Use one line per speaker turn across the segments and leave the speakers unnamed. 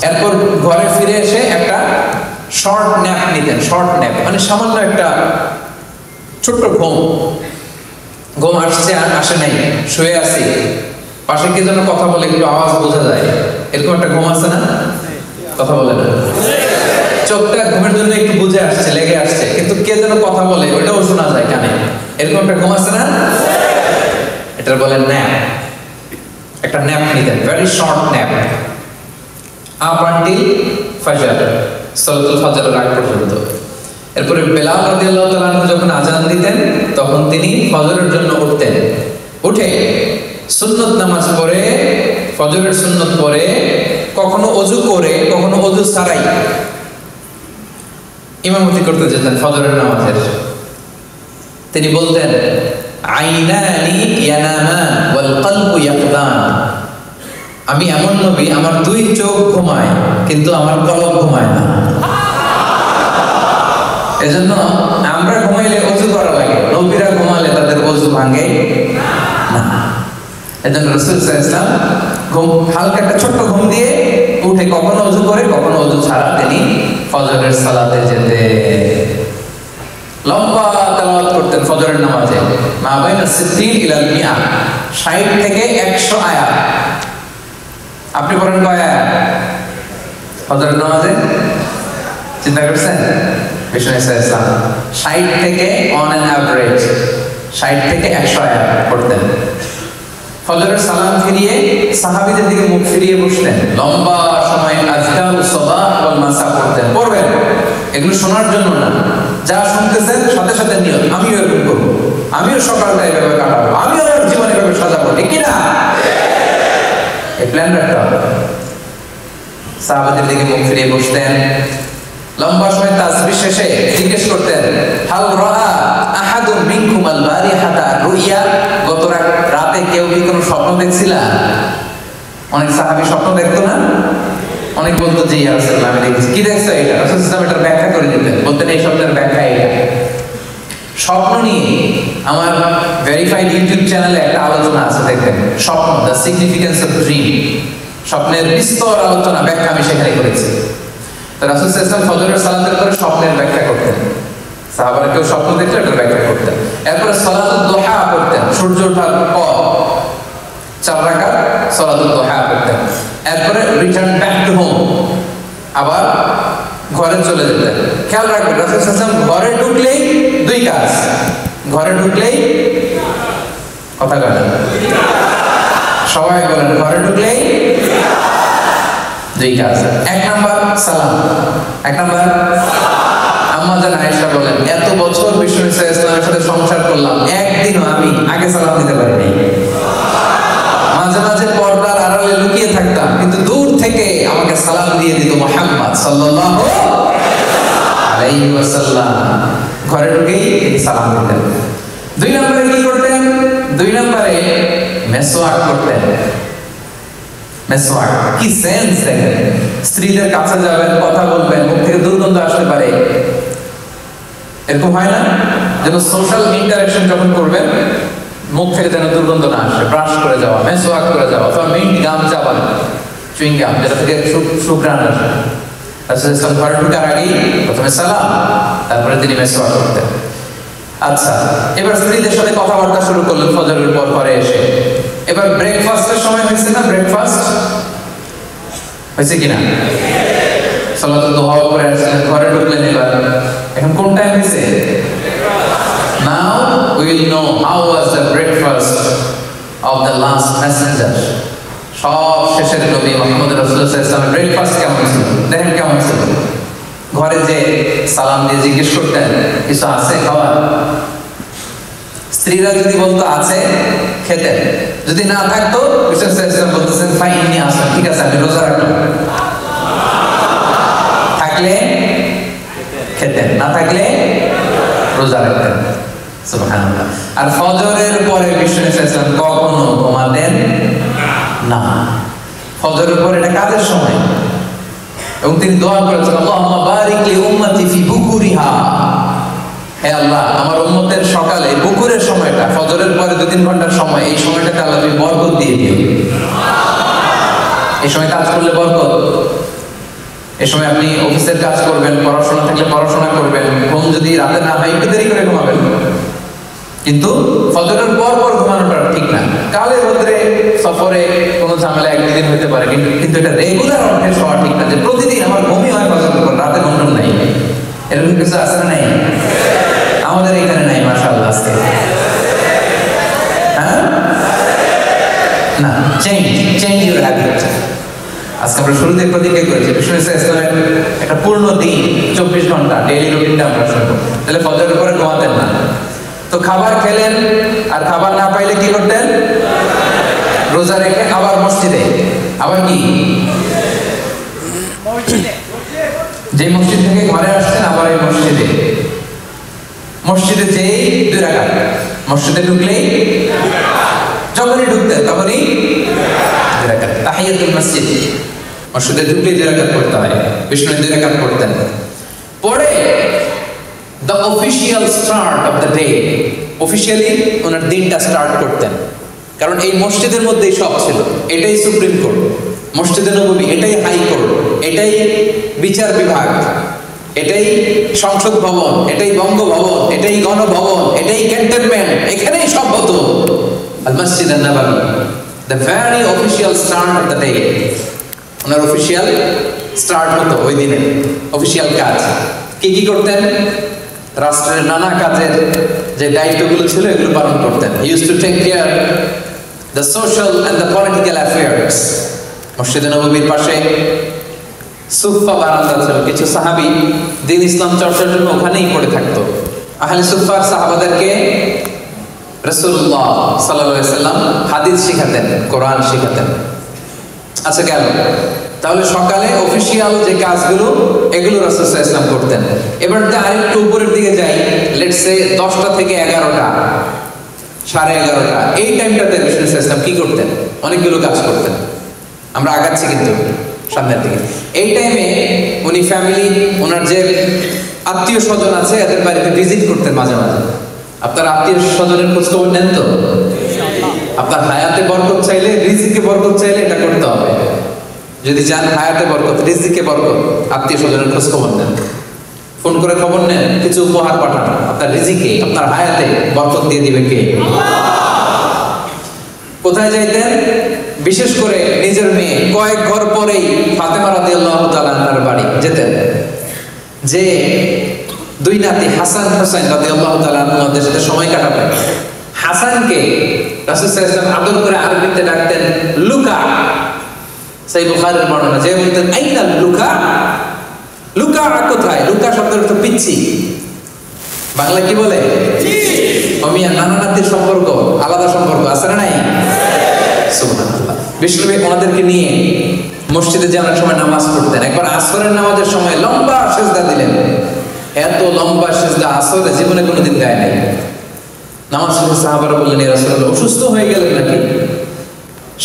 এরপর ঘরে ফিরে এসে একটা শর্ট ন্যাপ নিতেন। শর্ট ন্যাপ মানে সামান্য একটা ছোট্ট ঘুম আসছে আর আসে নাই, শুয়ে আছি, পাশে কে যেন কথা বলে, একটু আওয়াজ বোঝা যায়, এরকম একটা ঘুম আছে না? কথা বলে না, চোখটা ঘুমের জন্য একটু বুঝে আসছে, লেগে আসছে, কিন্তু কে যেন কথা বলে ওইটাও শোনা যায় কানে, এরকম একটা ঘুম আছে না? এটা বলে ন্যাপ। একটা ন্যাপ নিতেন, very short nap, up until ফজর, সালাতুল ফজরের আগ পর্যন্ত। এরপরে বেলাল রাদিয়াল্লাহু তাআলা আনহু যখন আযান দিতেন তখন তিনি ফজরের জন্য উঠতেন। উঠে সুন্নত নামাজ পড়ে, ফজরের সুন্নত পড়ে, কখনো ওযু করে, কখনো ওযু ছাড়াই ইমামতি করতে যেতেন ফজরের নামাজের। তিনি বলতেন, আইনানি ইয়ানামান ওয়াল কলবু ইয়াকদান। আমি এমন নবী, আমার দুই চোখ ঘুমায় কিন্তু আমার কলব ঘুমায় না। এজন্য আমরা ঘুমাইলে ওযু করা লাগে, নবীরা ঘুমালে তাদের ওযু ভাঙে না। এজন্য রাসূল সাল্লাল্লাহু আলাইহি ওয়াসাল্লাম ঘুম, হালকা একটা ছোট্ট ঘুম দিয়ে উঠে কখনো ওযু করে, কখনো ওযু ছাড়া তিনি ফজরের সালাতে যেতে। লম্বা তেলাওয়াত করতেন ফজরের নামাজে, মা বাইনা 60 ইলাল 100, 60 থেকে 100 আয়াত। আপনি পড়েন কয় আয়াত ফজরের নামাজে? চিন্তা করছেন? বিষ্ণু ইসলাম 60 থেকে অন অ্যান অ্যাভারেজ 60 থেকে 100 আয়াত পড়তেন। ফজরের সালাম ফিরিয়ে সাহাবীদের দিকে মুখ ফিরিয়ে বসতেন, লম্বা সময় আযকারুস সাবাহ ওয়াল মাসা পড়তেন। পড়বেন, এগুলো শোনার জন্য না, যা শুনতেছেন সাথে সাথে নিয়ত, আমিও এরকম করব, আমিও সকালটা এভাবে কাটাবো, আমিও আমার জীবন এভাবে সাজাবো, ঠিক কি না? এই প্ল্যান রাখতে হবে। সাহাবাদের দিকে মুখ ফিরিয়ে বসতেন, লম্বা সময় তাসবিহ শেষে জিজ্ঞেস করতেন, হাল রাআ আহাদুম মিনকুম আল বারিহাতা রুইয়া। গত রাতে কেউ কি কোনো স্বপ্ন দেখছিলা? অনেক সাহাবী স্বপ্ন দেখতো না? অনেক বলতো যে ইয়া রাসূলুল্লাহ আমি দেখেছি। কি দেখছো এটা? রাসূলুল্লাহ এটার ব্যাখ্যা করে দিতেন, বলতেন এই স্বপ্নের ব্যাখ্যা এটা। স্বপ্ন নিয়ে আমার ভেরিফাইড ইউটিউব চ্যানেলে একটা আলোচনা আছে, দেখবেন, স্বপ্ন, দ্য সিগনিফিকেন্স অফ ড্রিম। স্বপ্নের বিস্তর আলোচনা, ব্যাখ্যা আমি সেখানে করেছি। তো রাসূল সাল্লাল্লাহু আলাইহি ওয়াসাল্লাম ফজরের সালাতের পরে স্বপ্নের ব্যাখ্যা করতেন, সাহাবারা কেউ স্বপ্ন দেখলে এটার ব্যাখ্যা করতেন। এরপরে সালাতুদ দুহা পড়তেন, সূর্য ওঠার পর 4 রাকাত সালাতুদ দুহা পড়তেন। এরপরে রিটার্ন ব্যাক টু হোম, আবার ঘরে চলে যেতেন। খেয়াল রাখবেন, রাসূল সাল্লাল্লাহু আলাইহি ওয়াসাল্লাম ঘরে ঢুকলেই দুই কাজ, ঘরে ঢুকলেই কথা বলেন, সবাই বলেন, ঘরে ঢুকলেই দুই কাজ। 1 নাম্বার সালাম, 1 নাম্বার আম্মা জান আয়েশা বলেন, এত বছর বিষ্ণু ইসলামের সাথে সংসার করলাম, একদিনও আমি আগে সালাম দিতে পারিনি। মাঝে মাঝে পর্দার আড়ালে লুকিয়ে থাকতাম, কিন্তু দূর থেকে আমাকে সালাম দিয়ে দিত মুহাম্মদ সাল্লাল্লাহু আলাইহি ওয়াসাল্লাম। ঘরে ঢুকেই সালাম দিতেন। 2 নম্বরে কি করতেন? 2 নম্বরে মেসওয়াক করতেন। মেসওয়াক কি সেন্স দেখেন, স্ত্রীদের কাছে যাবেন, কথা বলবেন, মুখ থেকে দুর্গন্ধ আসতে পারে, এরকম হয় না? যেন সোশ্যাল ইন্টারঅ্যাকশন যখন করবেন মুখ থেকে যেন দুর্গন্ধ না আসে, ব্রাশ করে যাওয়া, মেসওয়াক করে যাওয়া, অথবা মিন্ট গাম চাবান, চুইং গাম, যেটা থেকে সুঘ্রাণ আসে। রাসূল ইসলাম ঘরে ঢোকার আগেই প্রথমে সালাম, তারপরে তিনি মেসওয়াক করতেন। আচ্ছা, এবার স্ত্রীদের সাথে কথাবার্তা শুরু করলেন ফজরের পর পরে এসে। এবার ব্রেকফাস্টের সময় হয়েছে না? ব্রেকফাস্ট হয়েছে কিনা? সালাতুল দুহা করে আসলেন, ঘরে ঢুকলেন। এবার এখন কোন টাইম হয়েছে? Now we will know how was the breakfast of the last messenger. সব শেষের নবী মুহাম্মদ রাসূলুল্লাহ সাল্লাল্লাহু আলাইহি ওয়াসাল্লামের ব্রেকফাস্ট কেমন ছিল দেখেন, কেমন ছিল। ঘরে যে সালাম দিয়ে জিজ্ঞেস করতেন, কিছু আছে খাবার? স্ত্রীরা যদি বলতো আছে, খেতেন। যদি না থাকতো বিষ্ণু সাল্লাল্লাহু আলাইহি ওয়াসাল্লাম বলতেছেন ফাইন্নি আসা, ঠিক আছে আমি রোজা রাখলাম। থাকলে খেতেন, না থাকলে রোজা রাখতেন। সুবহানাল্লাহ। আর ফজরের পরে বিষ্ণু সাল্লাল্লাহু আলাইহি ওয়াসাল্লাম কখনো ঘুমাতেন না। ফজরের পরে এটা কাজের সময়, এবং তিনি দোয়া করেছেন, আল্লাহুম্মা বারিক লি উম্মতি ফি বুকুরিহা। হে আল্লাহ, আমার উম্মতের সকালে বুকুরের সময়টা, ফজরের পরে 2-3 ঘন্টার সময়, এই সময়টাতে আল্লাহ তুমি বরকত দিয়ে দিও। এই সময় কাজ করলে বরকত, এ সময় আপনি অফিসের কাজ করবেন, পড়াশোনা থাকলে পড়াশোনা করবেন, ঘুম যদি রাতে না হয় একটু দেরি করে ঘুমাবেন, কিন্তু ফজরের পর পর ঘুমানোটা ঠিক না। কালে রোদ্রে সফরে কোনো ঝামেলা একদিন হতে পারে, কিন্তু এটা রেগুলার অভ্যাস হওয়া ঠিক না যে প্রতিদিন আমার ঘুমই হয় ফজরের পর, রাতে ঘুম নাই। এরকম কিছু আছে না? নাই, আমাদের এখানে নাই মাশাআল্লাহ। আজকে হ্যাঁ না, চেঞ্জ ইউর হ্যাবিট। আজকে আমরা শুরুতে প্রতিজ্ঞা করেছি বিষ্ণু ইসলামের একটা পূর্ণ দিন 24 ঘন্টা ডেইলি রুটিনটা আমরা শুনবো, তাহলে ফজরের পরে ঘুমাতেন না। তো খাবার খেলেন, আর খাবার না পাইলে কি করতেন? রোজা রেখে আবার মসজিদে, আবার কি যে মসজিদ থেকে ঘরে আসছেন আবার এই মসজিদে যেই 2 রাকাত, মসজিদে ঢুকলেই যখনই ঢুকতেন তখনই 2 রাকাত তাহিয়াতুল মসজিদ, মসজিদে ঢুকলেই 2 রাকাত পড়তে হয়। বিষ্ণু 2 রাকাত পড়তেন, পড়ে the official start of the day, officially ওনার দিনটা স্টার্ট করতেন। কারণ এই মসজিদের মধ্যেই সব ছিল, এটাই সুপ্রিম কোর্ট, মসজিদে নববী এটাই হাইকোর্ট, এটাই বিচার বিভাগ, এটাই সংসদ ভবন, এটাই বঙ্গভবন, এটাই গণভবন, এটাই ক্যান্টনমেন্ট, এখানেই সব হতো। আল মসজিদ আন-নববী, the very official start of the day, owner official start হতো ওই দিনে। অফিশিয়াল কাজ কি করতেন? রাষ্ট্রের নানা কাজের যে দায়িত্বগুলো ছিল এগুলো পালন করতেন। He used to take care the social and the political affairs. মসজিদে নববীর পাশে সুফা বারান্দা ছিল, কিছু সাহাবী দ্বীন ইসলাম চর্চার জন্য ওখানেই পড়ে থাকতো। আহলে সুফার সাহাবাদেরকে রাসূলুল্লাহ সাল্লাল্লাহু আলাইহি সাল্লাম হাদিস শিখাতেন, কোরআন শিখাতেন। আচ্ছা গেল, তাহলে সকালে অফিশিয়াল যে কাজগুলো এগুলো রাসূল সাল্লাল্লাহু আলাইহি সাল্লাম করতেন। এবার আরেকটু উপরের দিকে যাই, লেটস সে 10টা থেকে 11টা, 11:30, এই টাইমটাতে রাসূল সাল্লাল্লাহু আলাইহি সাল্লাম কি করতেন? অনেকগুলো কাজ করতেন। আমরা আগাচ্ছি কিন্তু সামনের দিকে। এই টাইমে উনি ফ্যামিলি, ওনার যে আত্মীয় স্বজন আছে এদের বাড়িতে ভিজিট করতেন মাঝে মাঝে। আপনার আত্মীয় স্বজনের খোঁজ খবর নেন তো? আপনার হায়াতে বরকত চাইলে, রিজিকে বরকত চাইলে এটা করতে হবে। যদি চান হায়াতে বরকত, রিজিকে বরকত, আত্মীয় স্বজনের খোঁজ খবর নেন, ফোন করে খবর নেন, কিছু উপহার পাঠান। আপনার রিজিকে, আপনার হায়াতে বরকত দিয়ে দিবে কে? কোথায় যাইতেন? বিশেষ করে নিজের মেয়ে কয়েক ঘর পরেই ফাতেমা রাদিয়াল্লাহু তাআলা আনহার বাড়ি যেতেন, যে 2 নাতি হাসান হোসেন রাদিয়াল্লাহু তাআলা আনহুদের সাথে সময় কাটাতেন। হাসানকে রাসূল সাল্লাল্লাহু আলাইহি ওয়াসাল্লাম আদর করে আরবিতে ডাকতেন লুকা। সেই বুখারীর বর্ণনা, যে বলতেন আইনা লুকা, লুকা কোথায়? লুকা শব্দের অর্থ পিচ্ছি, বাংলা কি বলে? অমিয়া, নানা নাতির সম্পর্ক আলাদা সম্পর্ক আছে না নাই? সুবহানাল্লাহ। বিষ্ণু ওনাদেরকে নিয়ে মসজিদে যাওয়ার সময় নামাজ পড়তেন। একবার আসরের নামাজের সময় লম্বা সিজদা দিলেন, এত লম্বা সিজদা আসরে জীবনে কোনোদিন দেয় নাই। নামাজ শেষে সাহাবারা বললেন, ইয়া রাসূলুল্লাহ অসুস্থ হয়ে গেলেন নাকি?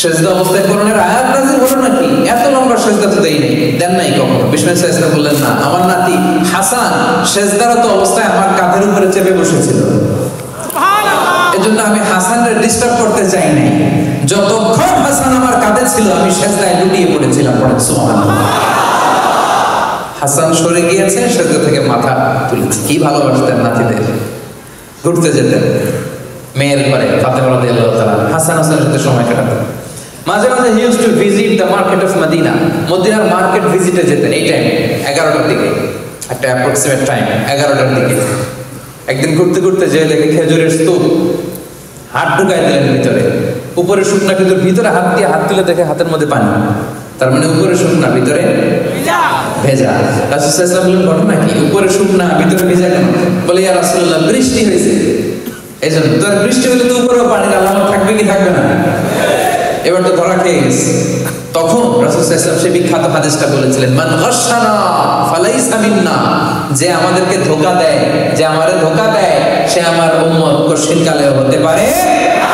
সিজদা অবস্থায় কোরআনের আয়াত নাযিল হলো নাকি? এত লম্বা সিজদা তো দেই নাই, দেন নাই কখনো। বিষ্ণু সাল্লাল্লাহু আলাইহি ওয়াসাল্লাম বললেন, না, আমার নাতি হাসান সিজদারত অবস্থায় আমার কাঁধের উপরে চেপে বসেছিল, এজন্য আমি হাসানকে ডিস্টার্ব করতে চাই নাই। যতক্ষণ হাসান আমার কাঁধে ছিল আমি সিজদায় লুটিয়ে পড়েছিলাম। পড়েন সুবহানাল্লাহ। হাসান সরে গিয়েছে, সিজদা থেকে মাথা তুলেছে। কি ভালোবাসতেন নাতিদের। ঘুরতে যেতেন মেয়ের ঘরে, ফাতেমা রাদিয়াল্লাহু তাআলা হাসান হাসানের সাথে সময় কাটাতেন। মাঝে মাঝে he used to visit the market of Medina, মদিনার মার্কেট ভিজিটে যেতেন। এই টাইম 11টার দিকে, একটা অ্যাপ্রক্সিমেট টাইম 11টার দিকে। একদিন ঘুরতে ঘুরতে যে দেখে খেজুরের স্তূপ, হাত ঢুকাই দিলেন ভিতরে। উপরে শুকনা খেজুর, ভিতরে হাত দিয়ে হাত তুলে দেখে হাতের মধ্যে পানি, তার মানে উপরে শুকনা ভিতরে ভেজা। রাসূল সাল্লাল্লাহু আলাইহি ওয়াসাল্লাম বললেন, ঘটনা কি? উপরে শুকনা ভিতরে ভেজা কেন? বলে, ইয়া রাসূলুল্লাহ বৃষ্টি হয়েছে এইজন্য। তোর বৃষ্টি হলে তো উপরে পানির আলামত থাকবে কি থাকবে না? এবার তো ধরা খেয়ে গেছে। তখন রাসূল সাল্লাল্লাহু আলাইহি ওয়াসাল্লাম সেই বিখ্যাত হাদিসটা বলেছিলেন, মান গাশশানা ফালাইসা মিন্না, যে আমাদেরকে ধোঁকা দেয়, যে আমারে ধোঁকা দেয়, সে আমার উম্মত কশিন কালেও হতে পারে না।